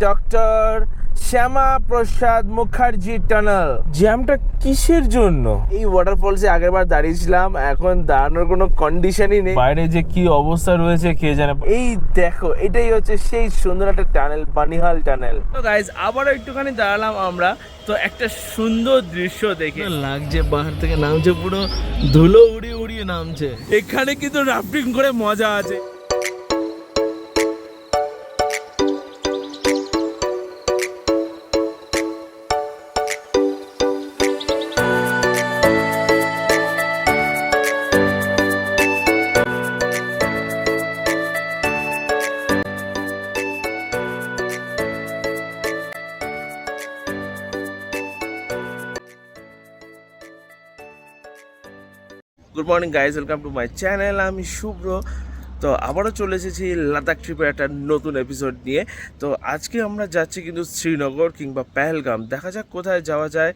Doctor শ্যামা প্রসাদ Mukherjee tunnel. জ্যামটা কিসের জন্য? এই ওয়াটারফলসে আগের বার দাঁড়িয়েছিলাম, এখন দাঁড়ানোর কোনো কন্ডিশনই নেই। বাইরে যে কি অবস্থা রয়েছে কে জানে। এই দেখো, এটাই হচ্ছে সেই সুন্দর একটা টানেল, বানিহাল টানেল। তো গাইজ আবারও একটুখানি দাঁড়ালাম আমরা, তো একটা সুন্দর দৃশ্য দেখে লাগছে। বাহার থেকে নামছে, পুরো ধুলো উড়িয়ে উড়িয়ে নামছে। এখানে কিন্তু রাফটিং করে মজা আছে। Good morning guys, welcome to my channel. আমি শুভ্র। তো আবারও চলে এসেছি লাদাখ ট্রিপের একটা নতুন এপিসোড নিয়ে। তো আজকে আমরা যাচ্ছি কিন্তু শ্রীনগর কিংবা পেহেলগাম। দেখা যাক কোথায় যাওয়া যায়।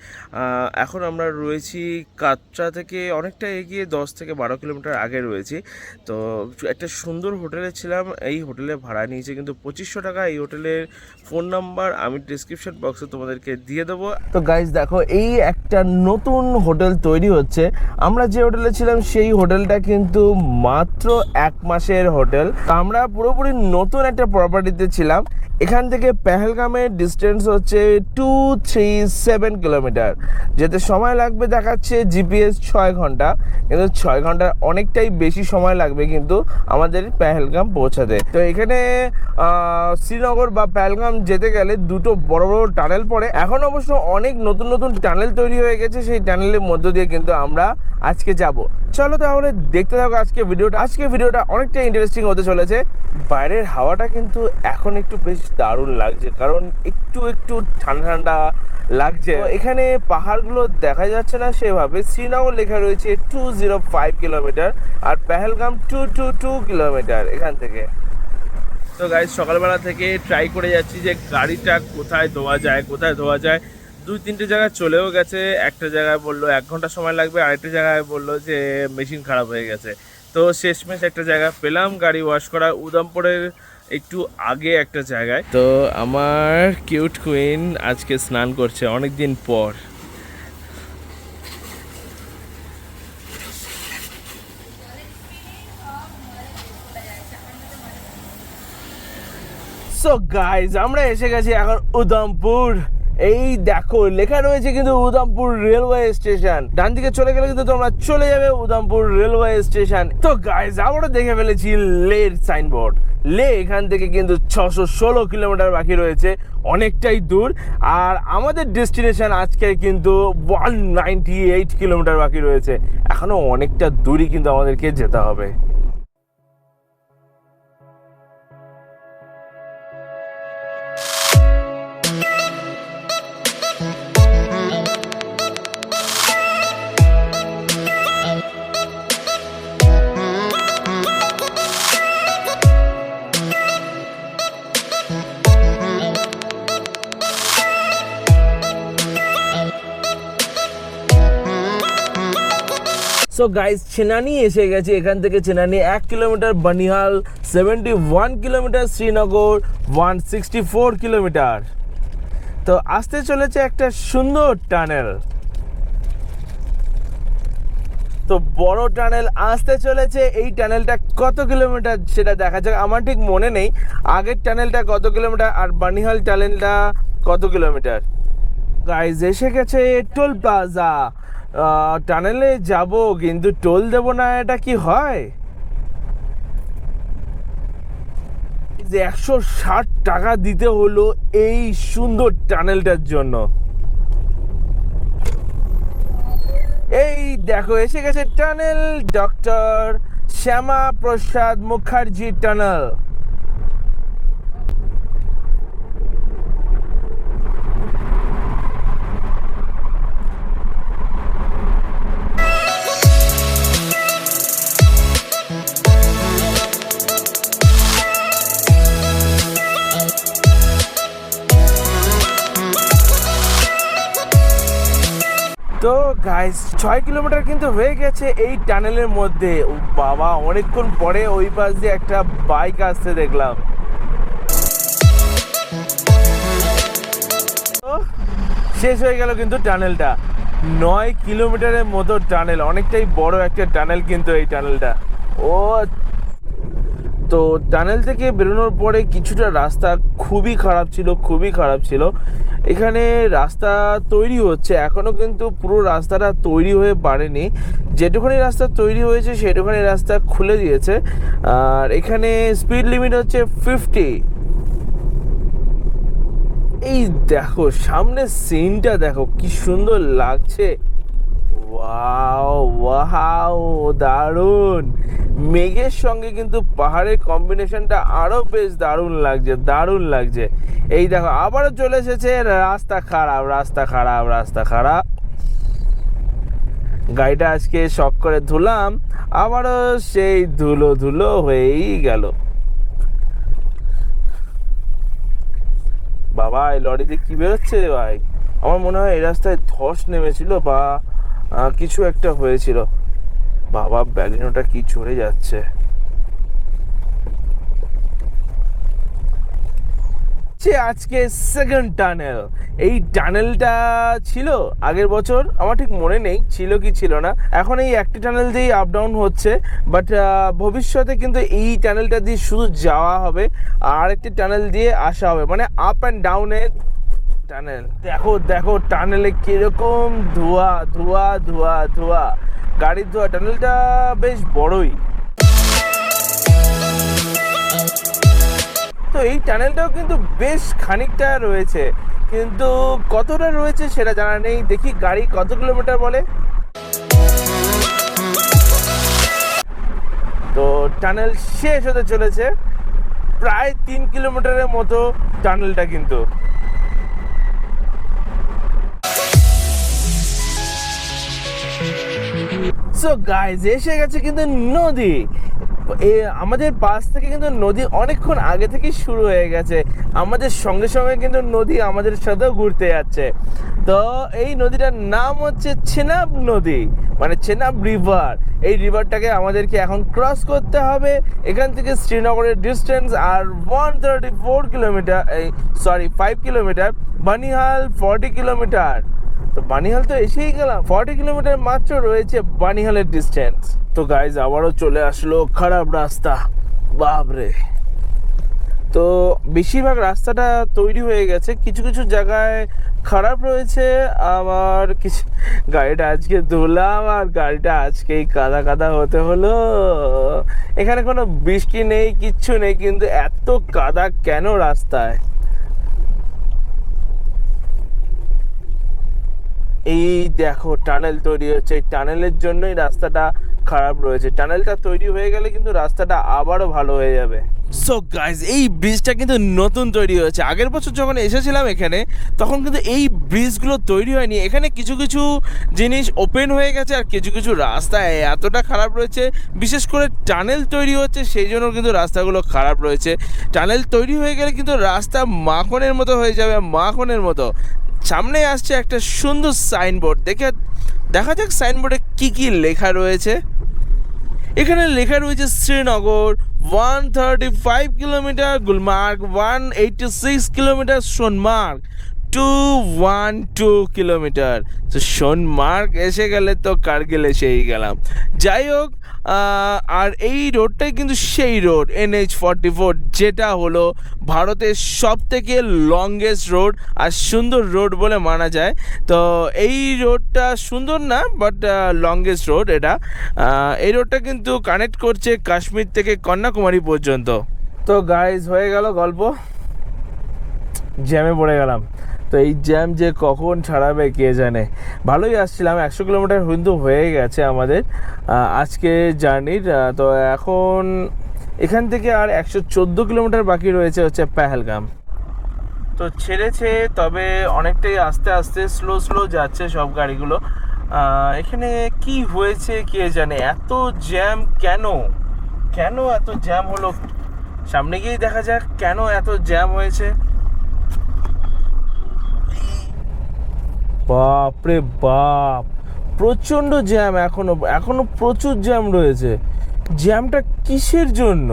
এখন আমরা রয়েছি কাটরা থেকে অনেকটা এগিয়ে, 10 থেকে 12 কিলোমিটার আগে রয়েছি। তো একটা সুন্দর হোটেলে ছিলাম। এই হোটেলে ভাড়া নিয়েছে কিন্তু 2500 টাকা। এই হোটেলের ফোন নাম্বার আমি ডিসক্রিপশন বক্সে তোমাদেরকে দিয়ে দেবো। তো গাইজ দেখো, এই একটা নতুন হোটেল তৈরি হচ্ছে। আমরা যে হোটেলে ছিলাম সেই হোটেলটা কিন্তু মাত্র 1 মাসের হোটেল। আমরা পুরোপুরি নতুন একটা প্রপার্টিতে ছিলাম। এখান থেকে পেহেলগামের ডিস্টেন্স হচ্ছে 237 কিলোমিটার। যেতে সময় লাগবে দেখাচ্ছে জিপিএস 6 ঘন্টা, কিন্তু 6 ঘন্টার অনেকটাই বেশি সময় লাগবে কিন্তু আমাদের পেহেলগাম পৌঁছাতে। তো এখানে শ্রীনগর বা পেহেলগাম যেতে গেলে দুটো বড় বড় টানেল পড়ে। এখন অবশ্য অনেক নতুন নতুন টানেল তৈরি হয়ে গেছে, সেই টানেলের মধ্য দিয়ে কিন্তু আমরা আজকে যাব। চলো তাহলে দেখতে থাকো আজকে ভিডিওটা। আজকে ভিডিওটা অনেকটা ইন্টারেস্টিং হতে চলেছে। বাইরের হাওয়াটা কিন্তু এখন একটু বেশ দারুণ লাগছে, কারণ একটু একটু ঠান্ডা ঠান্ডা লাগছে। এখানে পাহাড়গুলো দেখা যাচ্ছে না সেভাবে। শ্রীনগর লেখা রয়েছে 205 কিলোমিটার আর পেহেলগাম 222 কিলোমিটার এখান থেকে। তো গাইজ সকালবেলা থেকে ট্রাই করে যাচ্ছি যে গাড়িটা কোথায় ধোয়া যায়, কোথায় ধোয়া যায়। 2-3টে জায়গায় চলেও গেছে। একটা জায়গায় বললো 1 ঘন্টা সময় লাগবে, আরেকটা জায়গায় বললো যে মেশিন খারাপ হয়ে গেছে। তো শেষমেশ একটা জায়গা পেলাম গাড়ি ওয়াশ করা, উদমপুরের একটু আগে একটা জায়গায়। তো আমার কিউট কুইন আজকে স্নান করছে অনেক দিন পর। সো গাইজ আমরা এসে গেছি এখন উদমপুর। এই দেখো লেখা রয়েছে কিন্তু উদমপুর রেলওয়ে স্টেশন। ডান দিকে চলে গেলে কিন্তু তোমরা চলে যাবে উদমপুর রেলওয়ে স্টেশন। তো গাইজ আমরা দেখে ফেলেছি লের সাইনবোর্ড। লে এখান থেকে কিন্তু 616 কিলোমিটার বাকি রয়েছে, অনেকটাই দূর। আর আমাদের ডেস্টিনেশন আজকে কিন্তু 198 কিলোমিটার বাকি রয়েছে। এখনো অনেকটা দূরই কিন্তু আমাদেরকে যেতে হবে। সো গাইজ চেনানি এসে গেছে। এখান থেকে Senani 1 kilometre, Banihal 71 kilometre, Srinagar 164 kilometre. তো আসতে চলেছে একটা সুন্দর টানেল। তো বড় টানেল আসতে চলেছে। এই টানেলটা কত কিলোমিটার সেটা দেখা যাক। আমার ঠিক মনে নেই আগের টানেলটা কত কিলোমিটার আর বানিহাল টানেলটা কত কিলোমিটার। গাইজ এসে গেছে টোল প্লাজা। টানেলে যাব কিন্তু টোল দেব না, এটা কি হয়? যে 160 টাকা দিতে হলো এই সুন্দর টানেলটার জন্য। এই দেখো এসে গেছে টানেল, ডক্টর শ্যামা প্রসাদ মুখার্জি টানেল। তো গাইস 6 কিলোমিটার কিন্তু হয়ে গেছে এই টানেলের মধ্যে। ও বাবা, অনেকক্ষণ পরে ওই পাশ দিয়ে একটা বাইক আসতে দেখলাম। শেষ হয়ে গেল কিন্তু টানেলটা। 9 কিলোমিটারের মতো টানেল, অনেকটাই বড় একটা টানেল কিন্তু এই টানেলটা। ও তো টানেল থেকে বেরোনোর পরে কিছুটা রাস্তা খুবই খারাপ ছিল। এখানে রাস্তা তৈরি হচ্ছে, এখনও কিন্তু পুরো রাস্তাটা তৈরি হয়ে পারেনি। যেটুখানি রাস্তা তৈরি হয়েছে সেটুখানি রাস্তা খুলে দিয়েছে। আর এখানে স্পিড লিমিট হচ্ছে 50। এই দেখো সামনে সিনটা দেখো কি সুন্দর লাগছে। ওয়াও ওয়াও, দারুণ। মেঘের সঙ্গে কিন্তু পাহাড়ের কম্বিনেশনটা আরো বেশ দারুণ লাগছে। এই দেখো আবারও চলে এসেছে রাস্তা খারাপ। গাড়িটা আজকে শক করে ধুলাম, আবারও সেই ধুলো হয়েই গেল। বাবা এই লরিতে কি বেরোচ্ছে ভাই, আমার মনে হয় এই রাস্তায় ধস নেমেছিল বা কিছু একটা হয়েছিল। বাবা ব্যালিনোটা কি চড়ে যাচ্ছে। আজকে সেকেন্ড টানেল। এই টানেলটা ছিল আগের বছর, আমার ঠিক মনে নেই ছিল কি ছিল না। এখন এই একটি টানেল দিয়েই আপ ডাউন হচ্ছে, বাট ভবিষ্যতে কিন্তু এই টানেলটা দিয়ে শুধু যাওয়া হবে আর একটি টানেল দিয়ে আসা হবে, মানে আপ অ্যান্ড ডাউনের টানেল। দেখো টানেলে কিরকম ধোঁয়া, গাড়ির ধোঁয়া। টানেলটা বেশ বড়ই। তো এই টানেলটাও কিন্তু বেশ খানিকটা রয়েছে, কিন্তু কতটা রয়েছে সেটা জানা নেই। দেখি গাড়ি কত কিলোমিটার বলে। তো টানেল শেষ হতে চলেছে, প্রায় 3 কিলোমিটারের মতো টানেলটা কিন্তু। সো গাইজ এসে গেছে কিন্তু নদী। আমাদের পাশ থেকে কিন্তু নদী অনেকক্ষণ আগে থেকেই শুরু হয়ে গেছে, আমাদের সঙ্গে কিন্তু নদী আমাদের সাথেও ঘুরতে যাচ্ছে। তো এই নদীটার নাম হচ্ছে চেনাব নদী, মানে চেনাব রিভার। এই রিভারটাকে আমাদেরকে এখন ক্রস করতে হবে। এখান থেকে শ্রীনগরের ডিস্টেন্স আর 134 কিলোমিটার, 5 কিলোমিটার। বানিহাল 40 কিলোমিটার। তো বানিহাল তো এসেই গেলাম, 40 কিলোমিটার মাত্র রয়েছে বানিহালের ডিস্টেন্স। তো গাইজ আবারও চলে আসলো খারাপ রাস্তা, বাপরে। তো বেশিরভাগ রাস্তাটা তৈরি হয়ে গেছে, কিছু জায়গায় খারাপ রয়েছে। আবার কিছু গাড়িটা আজকে ধুলাম আর গাড়িটা আজকেই কাদা হতে হলো। এখানে কোনো বৃষ্টি নেই, কিচ্ছু নেই, কিন্তু এত কাদা কেন রাস্তায়। এই দেখো টানেল তৈরি হচ্ছে, এই টানেলের জন্যই রাস্তাটা খারাপ রয়েছে। টানেলটা তৈরি হয়ে গেলে কিন্তু রাস্তাটা আবারও ভালো হয়ে যাবে। সো গাইজ এই ব্রিজটা কিন্তু নতুন তৈরি হয়েছে। আগের বছর যখন এসেছিলাম এখানে, তখন কিন্তু এই ব্রিজগুলো তৈরি হয়নি। এখানে কিছু জিনিস ওপেন হয়ে গেছে, আর কিছু রাস্তা এতটা খারাপ রয়েছে। বিশেষ করে টানেল তৈরি হচ্ছে সেই জন্য কিন্তু রাস্তাগুলো খারাপ রয়েছে। টানেল তৈরি হয়ে গেলে কিন্তু রাস্তা মাখনের মতো হয়ে যাবে, মাখনের মতো। সামনে আসছে একটা সুন্দর সাইনবোর্ড, দেখা যাক সাইনবোর্ডে কি লেখা রয়েছে। এখানে লেখা রয়েছে Srinagar 135 kilometre, Gulmarg 186 kilometre, Sonmarg 212 kilometre. তো সোনমার্গ এসে গেলে তো কার্গিল এসেই গেলাম। যাই হোক, আর এই রোডটাই কিন্তু সেই রোড NH44, যেটা হলো ভারতের সবথেকে লংগেস্ট রোড আর সুন্দর রোড বলে মানা যায়। তো এই রোডটা সুন্দর না, বাট লংগেস্ট রোড এটা। এই রোডটা কিন্তু কানেক্ট করছে কাশ্মীর থেকে কন্যাকুমারী পর্যন্ত। তো গাইজ হয়ে গেল গল্প, জ্যামে পড়ে গেলাম। তো এই জ্যাম যে কখন ছাড়াবে কে জানে। ভালোই আসছিলাম, 100 কিলোমিটার কিন্তু হয়ে গেছে আমাদের আজকে জার্নির। তো এখন এখান থেকে আর 114 কিলোমিটার বাকি রয়েছে হচ্ছে পেহেলগাম। তো ছেড়েছে, তবে অনেকটাই আস্তে স্লো যাচ্ছে সব গাড়িগুলো। এখানে কি হয়েছে কে জানে, এত জ্যাম কেন এত জ্যাম হলো। সামনে গিয়েই দেখা যাক কেন এত জ্যাম হয়েছে। বাপরে বাপ, প্রচণ্ড জ্যাম। এখনো প্রচুর জ্যাম রয়েছে। জ্যামটা কিসের জন্য?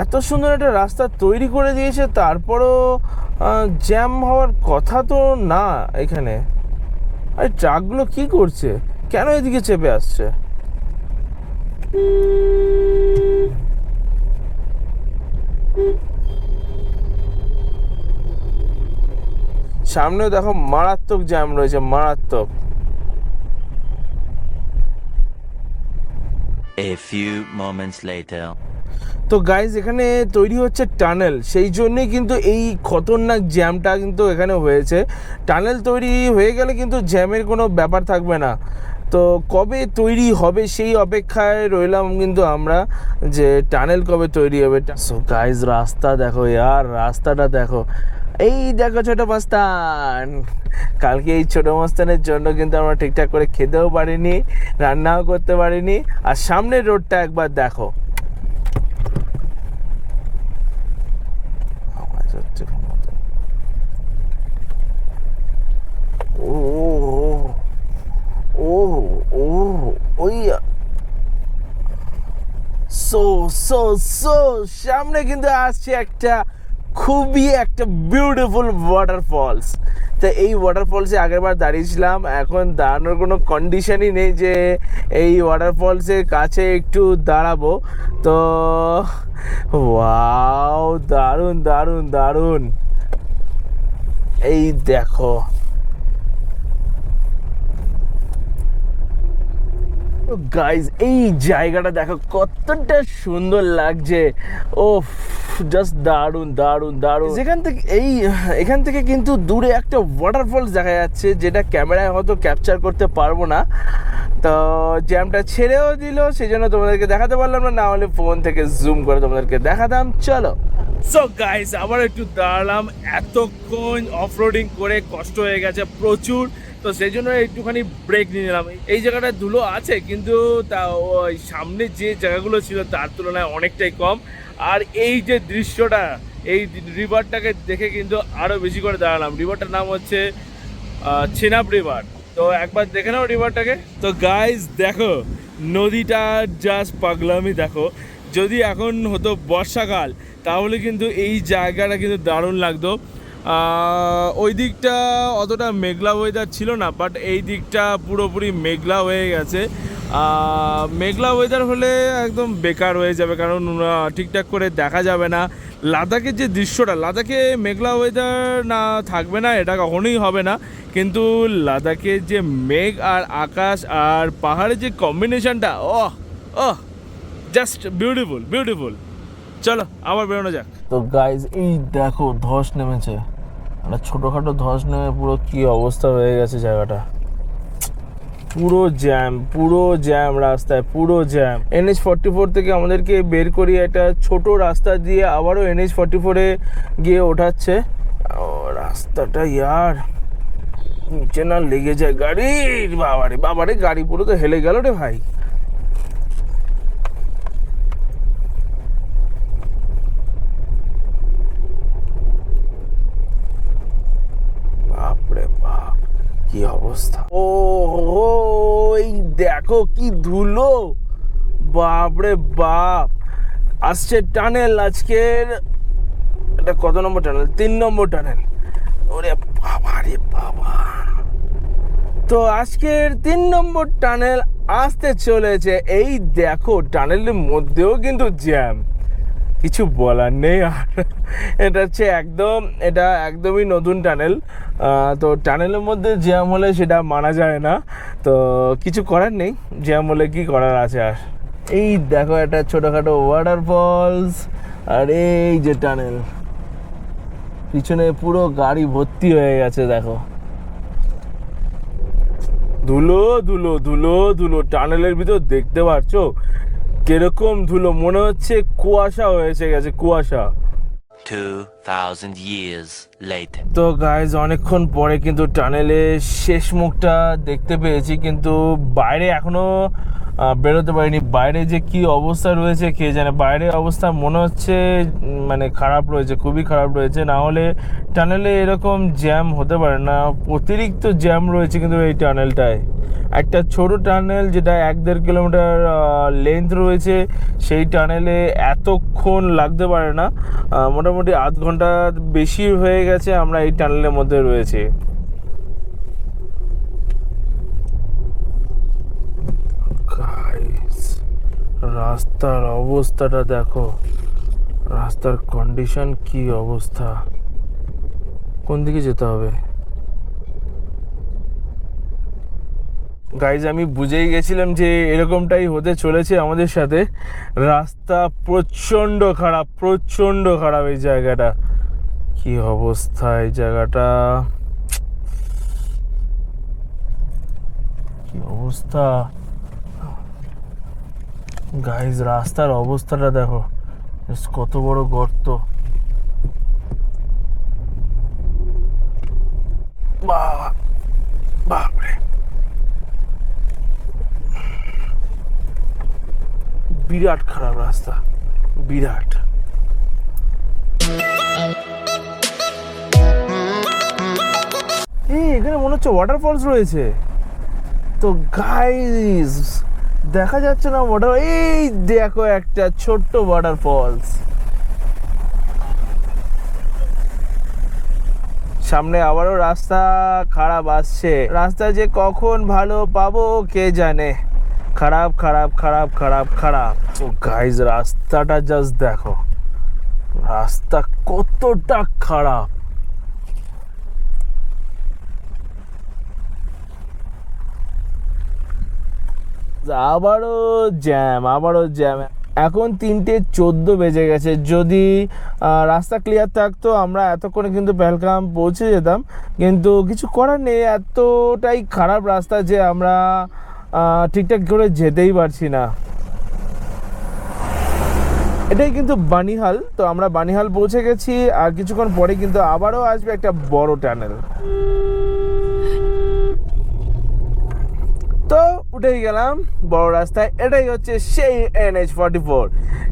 এত সুন্দর একটা রাস্তা তৈরি করে দিয়েছে, তারপরও জ্যাম হওয়ার কথা তো না এখানে। আরে ট্রাকগুলো কি করছে, কেন এদিকে চেপে আসছে? সামনেও দেখো মারাত্মক জ্যাম রয়েছে, মারাত্মক। A few moments later. তো গাইজ এখানে তৈরি হচ্ছে টানেল, সেই জন্যই কিন্তু এই খতরনাক জ্যামটা কিন্তু এখানে হয়েছে। টানেল তৈরি হয়ে গেলে কিন্তু জ্যামের কোনো ব্যাপার থাকবে না। তো কবে তৈরি হবে সেই অপেক্ষায় রইলাম কিন্তু আমরা, যে টানেল কবে তৈরি হবে। সো গাইজ রাস্তা দেখো ইয়ার, রাস্তাটা দেখো। এই দেখো ছোটো মাস্তান, কালকে এই ছোটো মাস্তানের জন্য কিন্তু আমরা ঠিকঠাক করে খেতেও পারিনি, রান্নাও করতে পারিনি। আর সামনের রোডটা একবার দেখো। ও ও ও ওই সো সো সো সামনে কিন্তু আসছে খুবই একটা বিউটিফুল ওয়াটারফলস। তো এই ওয়াটারফলসে আগেরবার দাঁড়িয়েছিলাম, এখন দাঁড়ানোর কোনো কন্ডিশনই নেই যে এই ওয়াটারফলসের কাছে একটু দাঁড়াবো। তো ওয়াও, দারুণ দারুণ দারুণ। এই দেখো গাইজ, এই জায়গাটা দেখো কতটা সুন্দর লাগছে। ও জাস্ট দারুণ দারুণ দারুণ। এখান থেকে কিন্তু দূরে একটা ওয়াটারফলস দেখা যাচ্ছে, যেটা ক্যামেরায় হয়তো ক্যাপচার করতে পারবো না। তো জ্যামটা ছেড়েও দিল, সেই জন্য তোমাদেরকে দেখাতে পারলাম না, হলে ফোন থেকে জুম করে তোমাদেরকে দেখাতাম। চলো। সো গাইজ আবার একটু দাঁড়ালাম, এতক্ষণ অফরোডিং করে কষ্ট হয়ে গেছে প্রচুর। তো সেই জন্য একটুখানি ব্রেক নিয়ে নিলাম। এই জায়গাটা ধুলো আছে, কিন্তু তা ওই সামনে যে জায়গাগুলো ছিল তার তুলনায় অনেকটাই কম। আর এই যে দৃশ্যটা, এই রিভারটাকে দেখে কিন্তু আরও বেশি করে দাঁড়ালাম। রিভারটার নাম হচ্ছে চেনাব রিভার। তো একবার দেখে নাও রিভারটাকে। তো গাইজ দেখো নদীটা জাস্ট পাগলামি দেখো। যদি এখন হতো বর্ষাকাল তাহলে কিন্তু এই জায়গাটা কিন্তু দারুণ লাগতো। ওই দিকটা অতটা মেঘলা ওয়েদার ছিল না, বাট এই দিকটা পুরোপুরি মেঘলা হয়ে গেছে। মেঘলা ওয়েদার হলে একদম বেকার হয়ে যাবে, কারণ ঠিকঠাক করে দেখা যাবে না। লাদাখের যে দৃশ্যটা, লাদাখে মেঘলা ওয়েদার না থাকবে না এটা কখনোই হবে না, কিন্তু লাদাখের যে মেঘ আর আকাশ আর পাহাড়ের যে কম্বিনেশনটা, ওহ ওহ জাস্ট বিউটিফুল বিউটিফুল। চলো আবার বেরোনো যাক। তো গাইজ এই দেখো ধস নেমেছে, একটা ছোটোখাটো ধস নেমে পুরো কি অবস্থা হয়ে গেছে জায়গাটা। পুরো জ্যাম রাস্তায়, পুরো জ্যাম। NH44 থেকে আমাদেরকে বের করিয়ে একটা ছোট রাস্তা দিয়ে আবারও NH44-এ গিয়ে ওঠাচ্ছে। রাস্তাটা ইয়ার নিচে না লেগে যায় গাড়ির, বাবারে গাড়ি পুরো তো হেলে গেল রে ভাই। বাপরে বাপ কি অবস্থা। ও এই দেখো কি ধুলো, বাপরে বাপ। আসছে টানেল আজকের, এটা কত নম্বর টানেল? 3 নম্বর টানেল। ওরে বাবা রে বাবা। তো আজকের 3 নম্বর টানেল আসতে চলেছে। এই দেখো টানেলের মধ্যেও কিন্তু জ্যাম, কিছু বলার নেই। আর এটা হচ্ছে এটা একদমই নতুন টানেল। তো টানেলের মধ্যে জ্যাম হলে সেটা মানা যায় না, তো কিছু করার নেই, জ্যাম হলে কি করার আছে আর। এই দেখো একটা ছোটোখাটো ওয়াটারফলস, আর এই যে টানেল, পিছনে পুরো গাড়ি ভর্তি হয়ে গেছে দেখো। ধুলো ধুলো ধুলো ধুলো, টানেলের ভিতর দেখতে পাচ্ছো কিরকম ধুলো, মনে হচ্ছে কুয়াশা হয়েছে গেছে, কুয়াশা। 2000 years later. তো গাইজ অনেকক্ষণ পরে কিন্তু টানেলের শেষ মুখটা দেখতে পেয়েছি, কিন্তু বাইরে এখনো বেরোতে পারিনি। বাইরে যে কি অবস্থা রয়েছে কে জানে, বাইরের অবস্থা মনে হচ্ছে মানে খারাপ রয়েছে, খুবই খারাপ রয়েছে। না হলে টানেলে এরকম জ্যাম হতে পারে না, অতিরিক্ত জ্যাম রয়েছে কিন্তু এই টানেলটায়। একটা ছোট টানেল যেটা 1-1.5 কিলোমিটার লেন্থ রয়েছে, সেই টানেলে এতক্ষণ লাগতে পারে না, মোটামুটি আধ ঘন্টা বেশি হয়ে গেছে আমরা এই টানেলের মধ্যে রয়েছে। রাস্তার অবস্থাটা দেখো, রাস্তার কন্ডিশন কি অবস্থা। কোন দিকে যেতে হবে? গাইজ আমি বুঝেই গেছিলাম যে এরকমটাই হতে চলেছে আমাদের সাথে। রাস্তা প্রচণ্ড খারাপ, প্রচণ্ড খারাপ এই জায়গাটা। কি অবস্থা এই জায়গাটা, কি অবস্থা গাইজ, রাস্তার অবস্থাটা দেখো, কত বড় গর্ত। বাপরে, বিরাট খারাপ রাস্তা, বিরাট। এখানে মনে হচ্ছে ওয়াটারফলস রয়েছে। তো গাইস দেখা যাচ্ছে না ওয়াটার, এই দেখো একটা ছোট্ট ওয়াটারফলস। সামনে আবারও রাস্তা খারাপ আসছে, রাস্তা যে কখন ভালো পাবো কে জানে। খারাপ খারাপ খারাপ খারাপ খারাপ। তো গাইস রাস্তাটা জাস্ট দেখো, রাস্তা কতটা খারাপ। আবারও জ্যাম, আবারও জ্যাম। এখন 3:14 বেজে গেছে। যদি রাস্তা ক্লিয়ার থাকতো আমরা এতক্ষণে কিন্তু পেহেলগাম পৌঁছে যেতাম, কিন্তু কিছু করার নেই, এতটাই খারাপ রাস্তা যে আমরা ঠিকঠাক করে যেতেই পারছি না। এটাই কিন্তু বানিহাল। তো আমরা বানিহাল পৌঁছে গেছি, আর কিছুক্ষণ পরে কিন্তু আবারও আসবে একটা বড় টানেল। তো উঠেই গেলাম বড় রাস্তায়। এটাই হচ্ছে সেই NH44।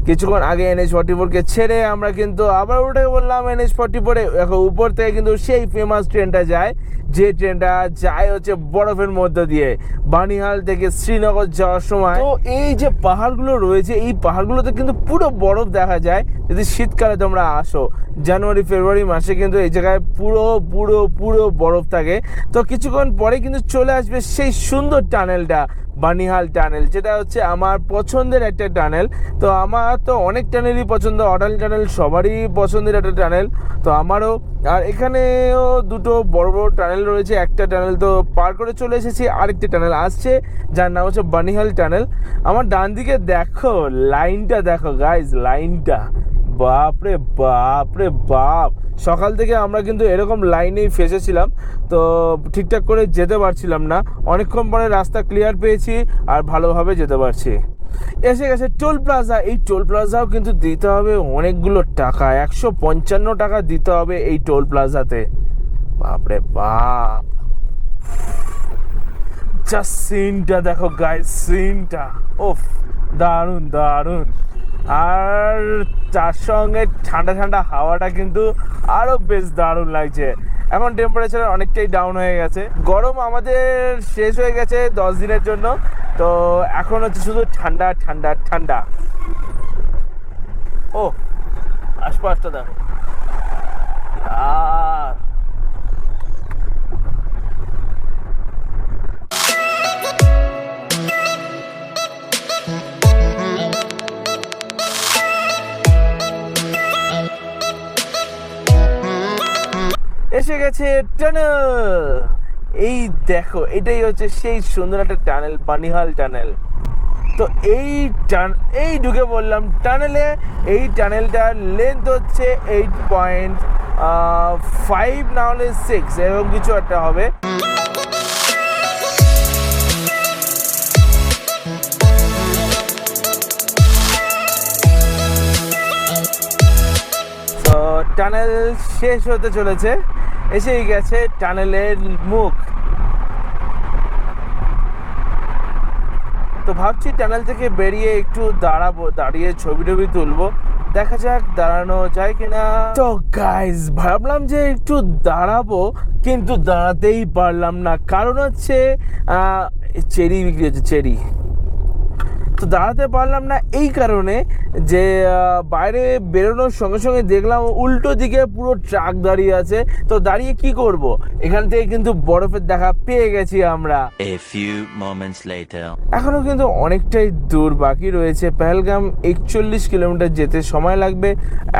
কিছুক্ষণ আগে NH44কে ছেড়ে আমরা কিন্তু আবার উঠে বললাম NH44-এ। এখন উপর থেকে কিন্তু সেই ফেমাস ট্রেনটা যায়, যে ট্রেনটা যায় হচ্ছে বরফের মধ্য দিয়ে বানিহাল থেকে শ্রীনগর যাওয়ার সময়। তো এই যে পাহাড়গুলো রয়েছে, এই পাহাড়গুলোতে কিন্তু পুরো বরফ দেখা যায় যদি শীতকালে তোমরা আসো। জানুয়ারি ফেব্রুয়ারি মাসে কিন্তু এই জায়গায় পুরো পুরো পুরো বরফ থাকে। তো কিছুক্ষণ পরে কিন্তু চলে আসবে সেই সুন্দর টানেলটা, বানিহাল টানেল, যেটা হচ্ছে আমার পছন্দের একটা টানেল। তো আমার তো অনেক টানেলই পছন্দ, অটাল টানেল সবারই পছন্দের একটা টানেল, তো আমারও। আর এখানেও দুটো বড় বড় টানেল রয়েছে। একটা টানেল তো পার করে চলে এসেছি, আরেকটা টানেল আসছে যার নাম হচ্ছে বানিহাল টানেল। আমার ডান দিকে দেখো লাইনটা, দেখো গাইজ লাইনটা, বাপরে বাপরে বাপ। সকাল থেকে আমরা কিন্তু এরকম লাইনেই ফেসেছিলাম, তো ঠিকঠাক করে যেতে পারছিলাম না। অনেকক্ষণ পরে রাস্তা ক্লিয়ার পেয়েছি আর ভালোভাবে যেতে পারছি। এসে গেছে টোল প্লাজা। এই টোল প্লাজাও কিন্তু দিতে হবে অনেকগুলো টাকা, 155 টাকা দিতে হবে এই টোল প্লাজাতে। বাপরে বাপ, জাস্ট সিনটা দেখো গাইস, সিনটা ওফ, দারুণ দারুণ। আর তার সঙ্গে ঠান্ডা ঠান্ডা হাওয়াটা কিন্তু আরো বেশ দারুণ লাগছে। এখন টেম্পারেচার অনেকটাই ডাউন হয়ে গেছে, গরম আমাদের শেষ হয়ে গেছে 10 দিনের জন্য। তো এখন হচ্ছে শুধু ঠান্ডা ঠান্ডা ঠান্ডা। ও আশপাশটা দেখো, আর এসে গেছে টানেল। এই দেখো, এটাই হচ্ছে সেই সুন্দর একটা টানেল, বানিহাল টানেল। তো এই ঢুকে বললাম টানেলে। এই টানেলটার লেন্থ হচ্ছে 8.5 না হলে 6 এরকম কিছু একটা হবে। তো টানেল শেষ হতে চলেছে, এসেই গেছে টানেলের মুখ। তো ভাবছি টানেল থেকে বেরিয়ে একটু দাঁড়াবো, দাঁড়িয়ে ছবি টবি তুলবো, দেখা যাক দাঁড়ানো যায় কিনা। তো গাইজ ভাবলাম যে একটু দাঁড়াবো, কিন্তু দাঁড়াতেই পারলাম না। কারণ হচ্ছে চেরি বিক্রি হচ্ছে, চেরি। তো দাঁড়াতে পারলাম না এই কারণে যে বাইরে বেরোনোর সঙ্গে সঙ্গে দেখলাম উল্টো দিকে পুরো ট্রাক দাঁড়িয়ে আছে। তো দাঁড়িয়ে কি করব, এখান থেকে কিন্তু বরফের দেখা পেয়ে গেছি আমরা। A few moments later. এখনও কিন্তু অনেকটাই দূর বাকি রয়েছে। পেহেলগাম 41 কিলোমিটার যেতে সময় লাগবে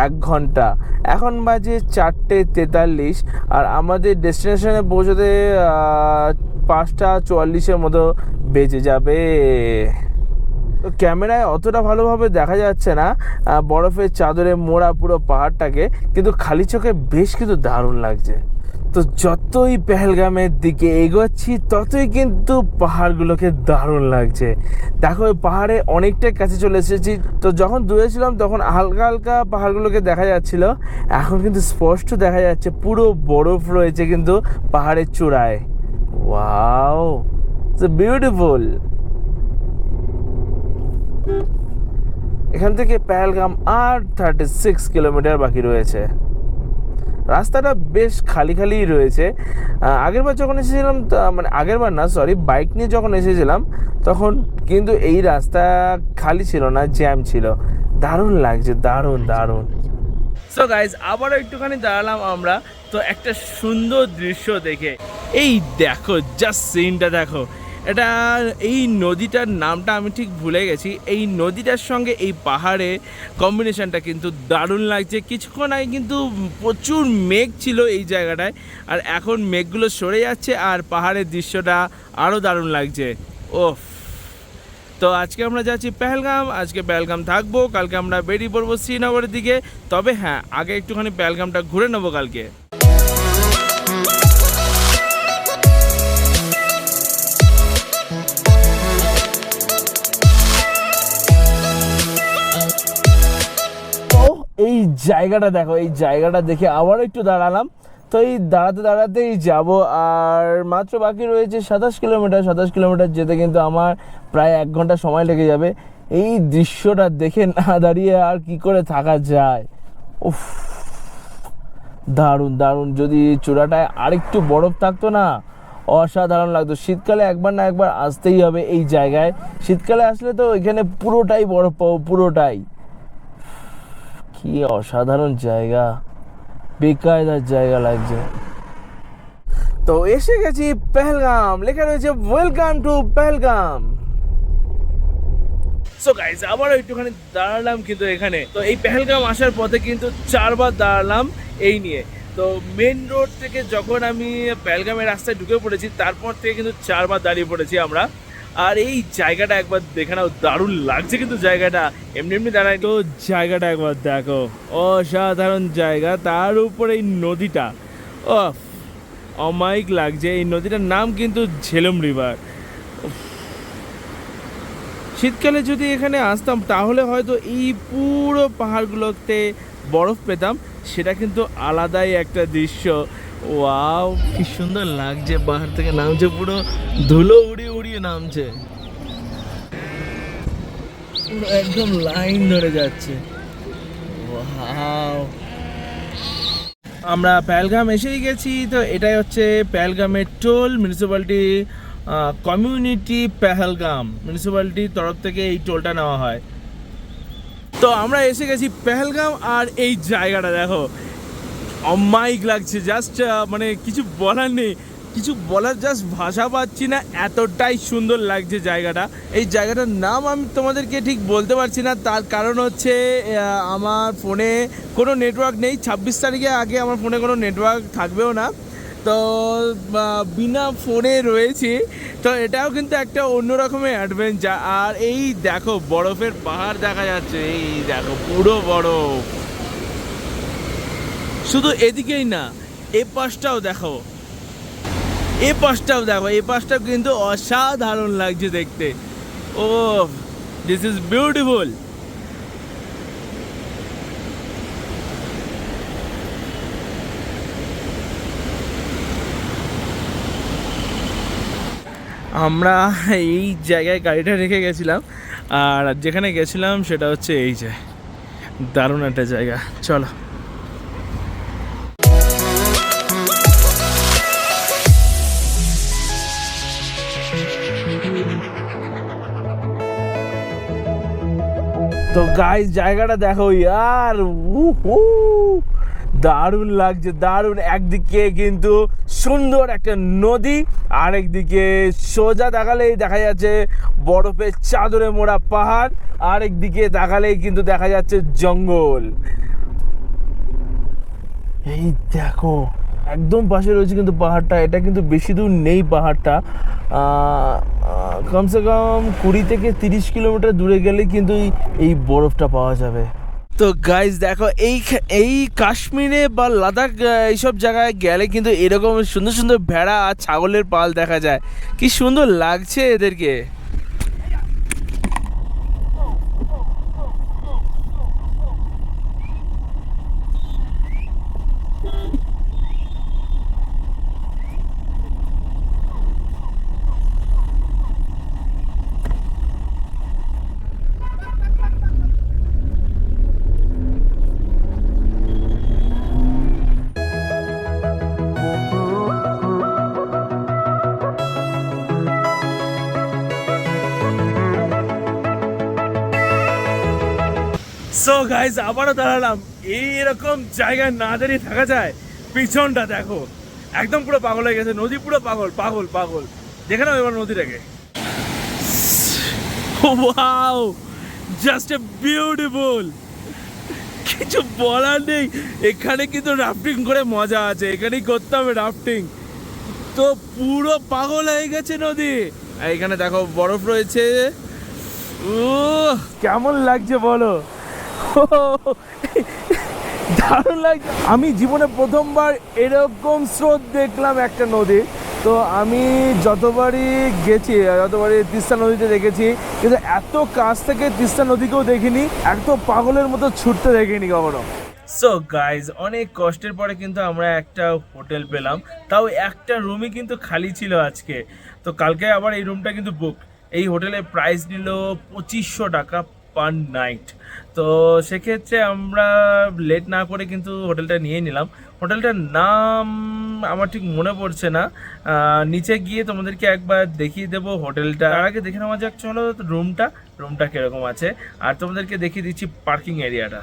1 ঘন্টা। এখন বাজে 4:43 আর আমাদের ডেস্টিনেশনে পৌঁছতে 5:44 মতো বেজে যাবে। তো ক্যামেরায় অতটা ভালোভাবে দেখা যাচ্ছে না বরফের চাদরে মোড়া পুরো পাহাড়টাকে, কিন্তু খালি চোখে বেশ কিন্তু দারুণ লাগছে। তো যতই পেহেলগামের দিকে এগোচ্ছি ততই কিন্তু পাহাড়গুলোকে দারুণ লাগছে। দেখো ওই পাহাড়ে অনেকটাই কাছে চলে এসেছি। তো যখন দূরে ছিলাম তখন হালকা হালকা পাহাড়গুলোকে দেখা যাচ্ছিল, এখন কিন্তু স্পষ্ট দেখা যাচ্ছে পুরো বরফ রয়েছে কিন্তু পাহাড়ের চূড়ায়। Wow, it's beautiful. এখান থেকে পেহেলগাম আর 36 কিলোমিটার বাকি রয়েছে। রাস্তাটা বেশ খালি খালিই রয়েছে। আগেরবার যখন এসেছিলাম, মানে আগেরবার না সরি, বাইক নিয়ে যখন এসেছিলাম তখন কিন্তু এই রাস্তা খালি ছিল না, জ্যাম ছিল। দারুণ লাগছে, দারুণ দারুণ। সো গাইজ আবারও একটুখানি দাঁড়ালাম আমরা, তো একটা সুন্দর দৃশ্য দেখে। এই দেখো জাস্ট সিনটা দেখো। এটা এই নদীটার নামটা আমি ঠিক ভুলে গেছি। এই নদীটার সঙ্গে এই পাহাড়ে কম্বিনেশনটা কিন্তু দারুণ লাগছে। কিছুক্ষণ আগে কিন্তু প্রচুর মেঘ ছিল এই জায়গাটায়, আর এখন মেঘগুলো সরে যাচ্ছে আর পাহাড়ের দৃশ্যটা আরও দারুণ লাগছে। ওফ। তো আজকে আমরা যাচ্ছি পেহেলগাম। আজকে পেহেলগাম থাকবো, কালকে আমরা বেরিয়ে পড়বো শ্রীনগরের দিকে। তবে হ্যাঁ, আগে একটুখানি পেহেলগামটা ঘুরে নেবো কালকে। এই জায়গাটা দেখো, এই জায়গাটা দেখে আবার একটু দাঁড়ালাম। তো এই দাঁড়াতে দাঁড়াতেই যাব, আর মাত্র বাকি রয়েছে 27 কিলোমিটার। 27 কিলোমিটার যেতে কিন্তু আমার প্রায় 1 ঘন্টা সময় লেগে যাবে। এই দৃশ্যটা দেখে না দাঁড়িয়ে আর কি করে থাকা যায়। উফ, দারুণ দারুণ। যদি চূড়াটায় আরেকটু বরফ থাকতো না, অসাধারণ লাগতো। শীতকালে একবার না একবার আসতেই হবে এই জায়গায়। শীতকালে আসলে তো এখানে পুরোটাই বরফ পাবো, পুরোটাই। কি অসাধারণ জায়গা, বেকায়দার জায়গা লাগছে। তো এসে গেছি পেহেলগাম, লেখা রয়েছে welcome to Pahalgam. So guys আবারও একটুখানি দাঁড়ালাম কিন্তু এখানে। তো এই পেহেলগাম আসার পথে কিন্তু 4বার দাঁড়ালাম এই নিয়ে। তো মেন রোড থেকে যখন আমি পেহেলগামের রাস্তায় ঢুকে পড়েছি, তারপর থেকে কিন্তু 4বার দাঁড়িয়ে পড়েছি আমরা। আর এই জায়গাটা একবার দেখে নাও, দারুণ লাগছে কিন্তু জায়গাটা। এমনি এমনি দাঁড়ায় তো, জায়গাটা একবার দেখো, অসাধারণ জায়গা। তার উপরে এই নদীটা, ও অমায়িক লাগছে। এই নদীটার নাম কিন্তু ঝেলম রিভার। শীতকালে যদি এখানে আসতাম তাহলে হয়তো এই পুরো পাহাড়গুলোতে বরফ পেতাম, সেটা কিন্তু আলাদাই একটা দৃশ্য। ওয়াও, কি সুন্দর লাগছে। পাহাড় থেকে নামছে, পুরো ধুলো উড়িয়ে উড়িয়ে নামছে, পুরো একদম লাইন ধরে যাচ্ছে। ওয়াও, আমরা পেহেলগাম এসেই গেছি। তো এটাই হচ্ছে পেহেলগামের টোল। মিউনিসিপ্যালিটি কমিউনিটি পেহেলগাম মিউনিসিপ্যালিটির তরফ থেকে এই টোলটা নেওয়া হয়। তো আমরা এসে গেছি পেহেলগাম, আর এই জায়গাটা দেখো, অমায়িক লাগছে। জাস্ট মানে কিছু বলার নেই, কিছু বলার জাস্ট ভাষা পাচ্ছি না, এতটাই সুন্দর লাগছে জায়গাটা। এই জায়গাটার নাম আমি তোমাদেরকে ঠিক বলতে পারছি না, তার কারণ হচ্ছে আমার ফোনে কোনো নেটওয়ার্ক নেই। 26 তারিখে আগে আমার ফোনে কোনো নেটওয়ার্ক থাকবেও না, তো বিনা ফোনে রয়েছি। তো এটাও কিন্তু একটা অন্যরকমের অ্যাডভেঞ্চার। আর এই দেখো বরফের পাহাড় দেখা যাচ্ছে, এই দেখো পুরো বরফ। শুধু এদিকেই না, এ পাশটাও দেখো, এ পাশটাও দেখো, এ পাশটাও কিন্তু অসাধারণ লাগছে দেখতে। ও, দিস ইজ বিউটিফুল। আমরা এই জায়গায় গাড়িটা রেখে গেছিলাম, আর যেখানে গেছিলাম সেটা হচ্ছে এই যে দারুণ একটা জায়গা। চলো। তো গাইস জায়গাটা দেখো ইয়ার, দারুণ লাগছে, দারুণ। একদিকে কিন্তু সুন্দর একটা নদী, আরেকদিকে সোজা তাকালেই দেখা যাচ্ছে বরফের চাদরে মোড়া পাহাড়, আরেকদিকে তাকালেই কিন্তু দেখা যাচ্ছে জঙ্গল। এই দেখো একদম পাশে রয়েছে কিন্তু পাহাড়টা, এটা কিন্তু বেশি দূর নেই পাহাড়টা, কমসে কম 20 থেকে 30 কিলোমিটার দূরে গেলে কিন্তু এই বরফটা পাওয়া যাবে। তো গাইজ দেখো এই কাশ্মীরে বা লাদাখ এইসব জায়গায় গেলে কিন্তু এরকম সুন্দর সুন্দর ভেড়া আর ছাগলের পাল দেখা যায়, কি সুন্দর লাগছে এদেরকে। সো গাইজ আবারও দাঁড়ালাম, এইরকম জায়গায় না দাঁড়িয়ে থাকা যায়। পিছনটা দেখো একদম পুরো পাগল হয়ে গেছে, নদী পুরো পাগল পাগল পাগল। দেখে নাও এবার নদীটাকে, ওয়াও, জাস্ট এ বিউটিফুল, কিছু বলার নেই। এখানে কিন্তু রাফটিং করে মজা আছে, এখানেই করতে হবে রাফটিং। তো পুরো পাগল হয়ে গেছে নদী। আর এখানে দেখো বরফ রয়েছে, ও কেমন লাগছে বলো, দারুণ লাগছে। আমি জীবনে প্রথমবার এরকম স্রোত দেখলাম একটা নদী। তো আমি যতবারই গেছি, যতবারই তিস্তা নদীতে দেখেছি, কিন্তু এত কাছ থেকে তিস্তা নদীকেও দেখিনি, এত পাগলের মতো ছুটতে দেখিনি কখনো। সো গাইজ অনেক কষ্টের পরে কিন্তু আমরা একটা হোটেল পেলাম, তাও একটা রুমই কিন্তু খালি ছিল আজকে। তো কালকে আবার এই রুমটা কিন্তু বুক। এই হোটেলের প্রাইস নিল 2500 টাকা পার নাইট। তো সেক্ষেত্রে আমরা লেট না করে কিন্তু হোটেলটা নিয়ে নিলাম। হোটেলটার নাম আমার ঠিক মনে পড়ছে না, নিচে গিয়ে তোমাদেরকে একবার দেখিয়ে দেবো হোটেলটা। তার আগে দেখে নেওয়া যাক চলো রুমটা কীরকম আছে, আর তোমাদেরকে দেখিয়ে দিচ্ছি পার্কিং এরিয়াটা।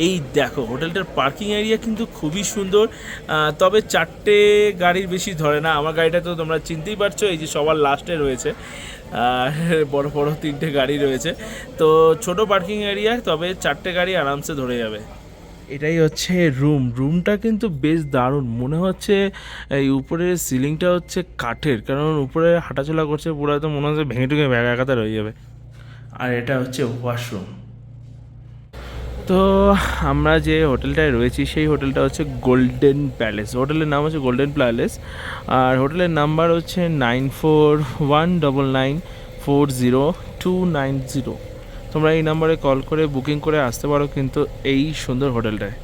এই দেখো হোটেলটার পার্কিং এরিয়া কিন্তু খুবই সুন্দর, তবে 4টে গাড়ির বেশি ধরে না। আমার গাড়িটা তো তোমরা চিনতেই পারছো, এই যে সবার লাস্টে রয়েছে, আর বড় বড় 3টে গাড়ি রয়েছে। তো ছোট পার্কিং এরিয়া, তবে 4টে গাড়ি আরামসে ধরে যাবে। এটাই হচ্ছে রুমটা কিন্তু বেশ দারুণ মনে হচ্ছে। এই উপরের সিলিংটা হচ্ছে কাঠের, কারণ উপরে হাঁটাচলা করছে পুরো, তো মনে হচ্ছে ভেঙে টুঙে একাকার হয়ে যাবে। আর এটা হচ্ছে ওয়াশরুম। তো আমরা যে হোটেলটায় রয়েছি সেই হোটেলটা হচ্ছে গোল্ডেন প্যালেস, হোটেলের নাম হচ্ছে গোল্ডেন প্যালেস, আর হোটেলের নাম্বার হচ্ছে 9419940290। তোমরা এই নাম্বারে কল করে বুকিং করে আসতে পারো কিন্তু এই সুন্দর হোটেলটায়।